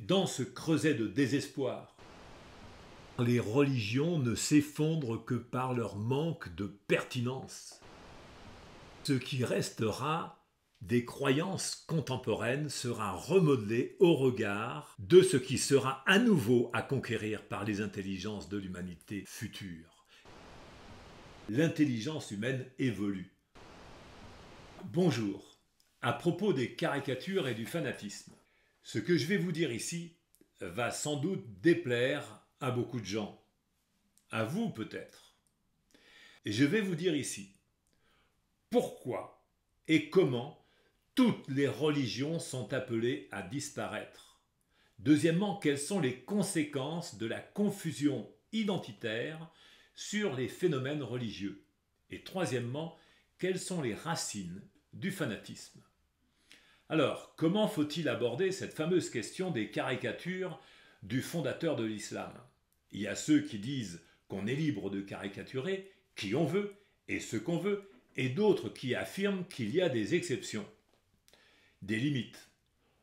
dans ce creuset de désespoir. Les religions ne s'effondrent que par leur manque de pertinence. Ce qui restera des croyances contemporaines sera remodelé au regard de ce qui sera à nouveau à conquérir par les intelligences de l'humanité future. L'intelligence humaine évolue. Bonjour. À propos des caricatures et du fanatisme, ce que je vais vous dire ici va sans doute déplaire à beaucoup de gens. À vous peut-être. Et je vais vous dire ici pourquoi et comment toutes les religions sont appelées à disparaître. Deuxièmement, quelles sont les conséquences de la confusion identitaire sur les phénomènes religieux. Et troisièmement, quelles sont les racines du fanatisme. Alors, comment faut-il aborder cette fameuse question des caricatures du fondateur de l'islam? Il y a ceux qui disent qu'on est libre de caricaturer qui on veut et ce qu'on veut, et d'autres qui affirment qu'il y a des exceptions, des limites.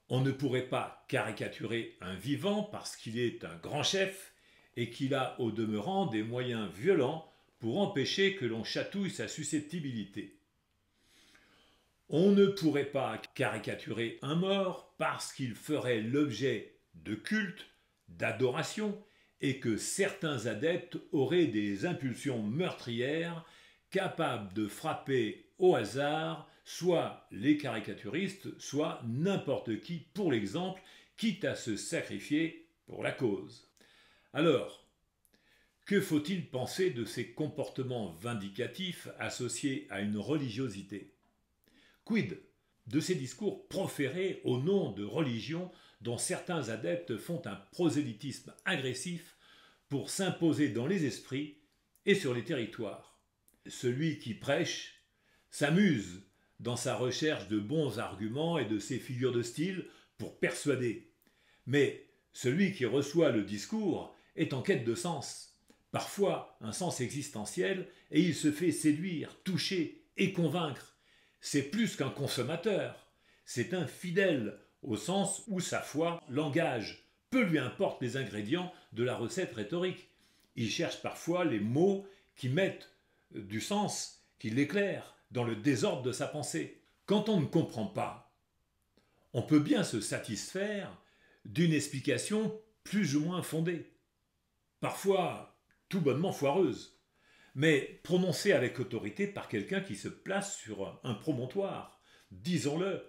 On ne pourrait pas caricaturer un vivant parce qu'il est un grand chef et qu'il a au demeurant des moyens violents pour empêcher que l'on chatouille sa susceptibilité. On ne pourrait pas caricaturer un mort parce qu'il ferait l'objet de culte, d'adoration, et que certains adeptes auraient des impulsions meurtrières capables de frapper au hasard soit les caricaturistes, soit n'importe qui pour l'exemple, quitte à se sacrifier pour la cause. Alors, que faut-il penser de ces comportements vindicatifs associés à une religiosité? Quid de ces discours proférés au nom de religions dont certains adeptes font un prosélytisme agressif pour s'imposer dans les esprits et sur les territoires? Celui qui prêche s'amuse dans sa recherche de bons arguments et de ses figures de style pour persuader. Mais celui qui reçoit le discours est en quête de sens, parfois un sens existentiel, et il se fait séduire, toucher et convaincre. C'est plus qu'un consommateur, c'est un fidèle, au sens où sa foi l'engage. Peu lui importe les ingrédients de la recette rhétorique. Il cherche parfois les mots qui mettent du sens, qui l'éclairent dans le désordre de sa pensée. Quand on ne comprend pas, on peut bien se satisfaire d'une explication plus ou moins fondée, parfois tout bonnement foireuse, mais prononcée avec autorité par quelqu'un qui se place sur un promontoire, disons-le,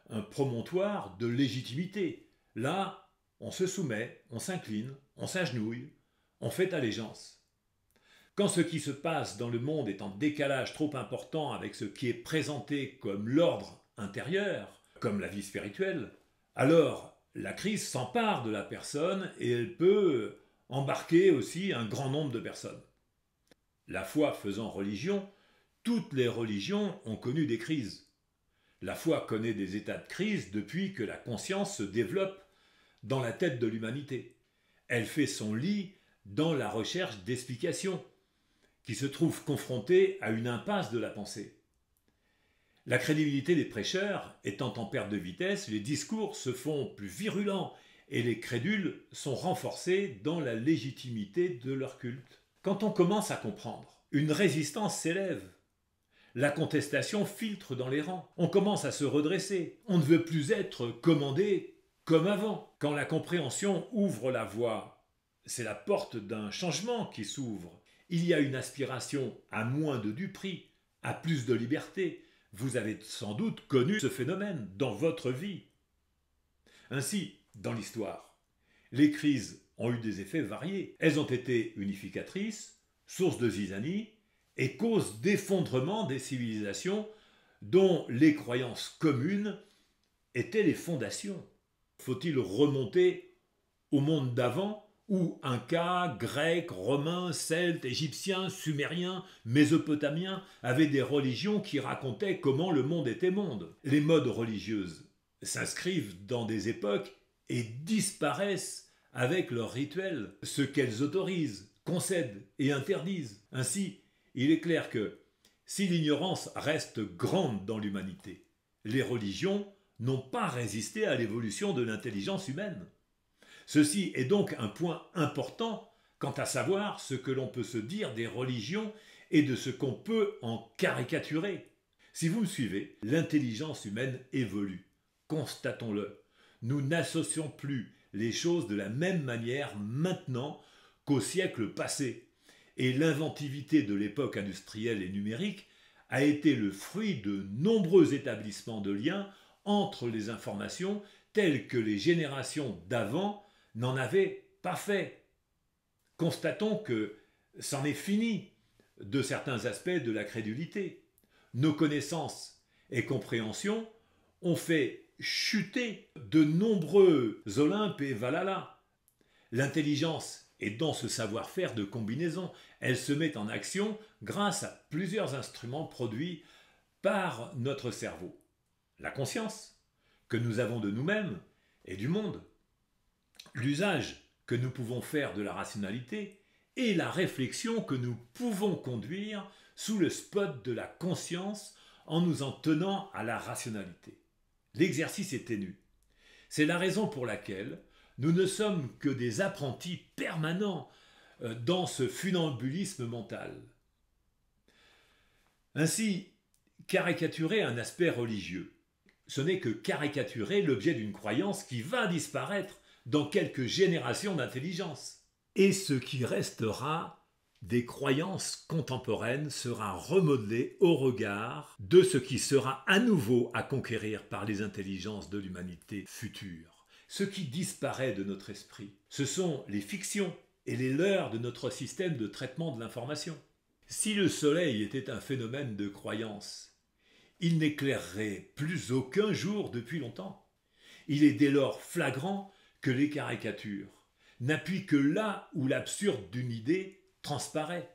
un promontoire de légitimité. Là, on se soumet, on s'incline, on s'agenouille, on fait allégeance. Quand ce qui se passe dans le monde est en décalage trop important avec ce qui est présenté comme l'ordre intérieur, comme la vie spirituelle, alors la crise s'empare de la personne et elle peut embarquer aussi un grand nombre de personnes. La foi faisant religion, toutes les religions ont connu des crises. La foi connaît des états de crise depuis que la conscience se développe dans la tête de l'humanité. Elle fait son lit dans la recherche d'explications, qui se trouve confrontée à une impasse de la pensée. La crédibilité des prêcheurs étant en perte de vitesse, les discours se font plus virulents et les crédules sont renforcés dans la légitimité de leur culte. Quand on commence à comprendre, une résistance s'élève. La contestation filtre dans les rangs. On commence à se redresser. On ne veut plus être commandé comme avant. Quand la compréhension ouvre la voie, c'est la porte d'un changement qui s'ouvre. Il y a une aspiration à moins de duperie, à plus de liberté. Vous avez sans doute connu ce phénomène dans votre vie. Ainsi, dans l'histoire, les crises ont eu des effets variés. Elles ont été unificatrices, source de zizanie et cause d'effondrement des civilisations dont les croyances communes étaient les fondations. Faut-il remonter au monde d'avant où Incas, Grecs, Romains, Celtes, Égyptiens, Sumériens, Mésopotamiens avaient des religions qui racontaient comment le monde était monde? Les modes religieuses s'inscrivent dans des époques et disparaissent avec leurs rituels, ce qu'elles autorisent, concèdent et interdisent. Ainsi, il est clair que si l'ignorance reste grande dans l'humanité, les religions n'ont pas résisté à l'évolution de l'intelligence humaine. Ceci est donc un point important quant à savoir ce que l'on peut se dire des religions et de ce qu'on peut en caricaturer. Si vous me suivez, l'intelligence humaine évolue. Constatons-le. Nous n'associons plus les choses de la même manière maintenant qu'au siècle passé. Et l'inventivité de l'époque industrielle et numérique a été le fruit de nombreux établissements de liens entre les informations tels que les générations d'avant n'en avaient pas fait. Constatons que c'en est fini de certains aspects de la crédulité. Nos connaissances et compréhensions ont fait chuter de nombreux Olympes et Valhalla. L'intelligence est dans ce savoir-faire de combinaison. Elle se met en action grâce à plusieurs instruments produits par notre cerveau. La conscience que nous avons de nous-mêmes et du monde, l'usage que nous pouvons faire de la rationalité et la réflexion que nous pouvons conduire sous le spot de la conscience en nous en tenant à la rationalité. L'exercice est ténu. C'est la raison pour laquelle nous ne sommes que des apprentis permanents dans ce funambulisme mental. Ainsi, caricaturer un aspect religieux, ce n'est que caricaturer l'objet d'une croyance qui va disparaître dans quelques générations d'intelligence. Et ce qui restera des croyances contemporaines sera remodelé au regard de ce qui sera à nouveau à conquérir par les intelligences de l'humanité future. Ce qui disparaît de notre esprit, ce sont les fictions et les leurres de notre système de traitement de l'information. Si le soleil était un phénomène de croyance, il n'éclairerait plus aucun jour depuis longtemps. Il est dès lors flagrant que les caricatures n'appuient que là où l'absurde d'une idée transparaît.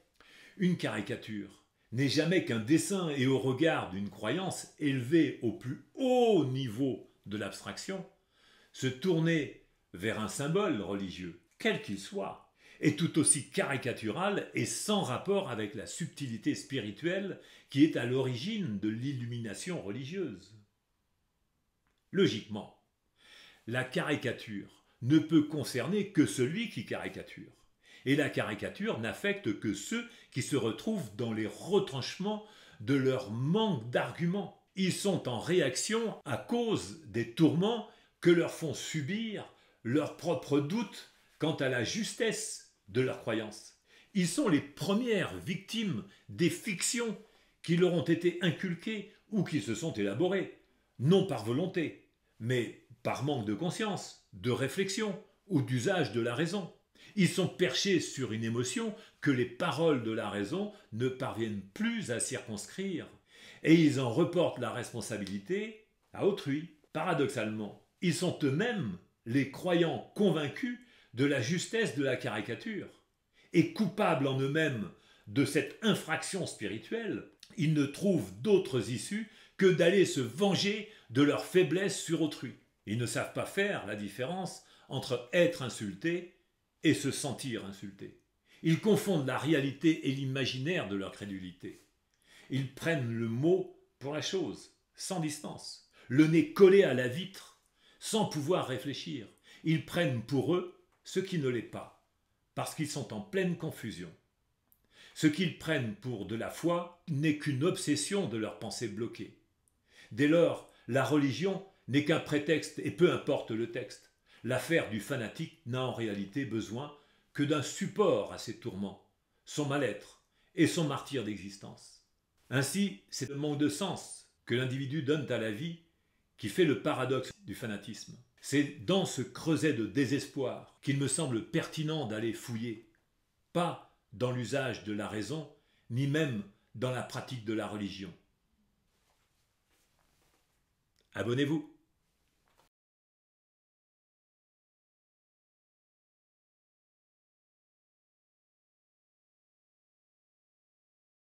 Une caricature n'est jamais qu'un dessin et au regard d'une croyance élevée au plus haut niveau de l'abstraction, se tourner vers un symbole religieux, quel qu'il soit, est tout aussi caricatural et sans rapport avec la subtilité spirituelle qui est à l'origine de l'illumination religieuse. Logiquement, la caricature ne peut concerner que celui qui caricature. Et la caricature n'affecte que ceux qui se retrouvent dans les retranchements de leur manque d'arguments. Ils sont en réaction à cause des tourments que leur font subir leurs propres doutes quant à la justesse de leurs croyances. Ils sont les premières victimes des fictions qui leur ont été inculquées ou qui se sont élaborées, non par volonté, mais par manque de conscience, de réflexion ou d'usage de la raison. Ils sont perchés sur une émotion que les paroles de la raison ne parviennent plus à circonscrire, et ils en reportent la responsabilité à autrui. Paradoxalement, ils sont eux-mêmes les croyants convaincus de la justesse de la caricature, et coupables en eux-mêmes de cette infraction spirituelle, ils ne trouvent d'autres issues que d'aller se venger de leur faiblesse sur autrui. Ils ne savent pas faire la différence entre être insulté et se sentir insulté. Ils confondent la réalité et l'imaginaire de leur crédulité. Ils prennent le mot pour la chose, sans distance, le nez collé à la vitre, sans pouvoir réfléchir. Ils prennent pour eux ce qui ne l'est pas, parce qu'ils sont en pleine confusion. Ce qu'ils prennent pour de la foi n'est qu'une obsession de leur pensée bloquée. Dès lors, la religion n'est qu'un prétexte et peu importe le texte. L'affaire du fanatique n'a en réalité besoin que d'un support à ses tourments, son mal-être et son martyre d'existence. Ainsi, c'est le manque de sens que l'individu donne à la vie qui fait le paradoxe du fanatisme. C'est dans ce creuset de désespoir qu'il me semble pertinent d'aller fouiller, pas dans l'usage de la raison, ni même dans la pratique de la religion. Abonnez-vous.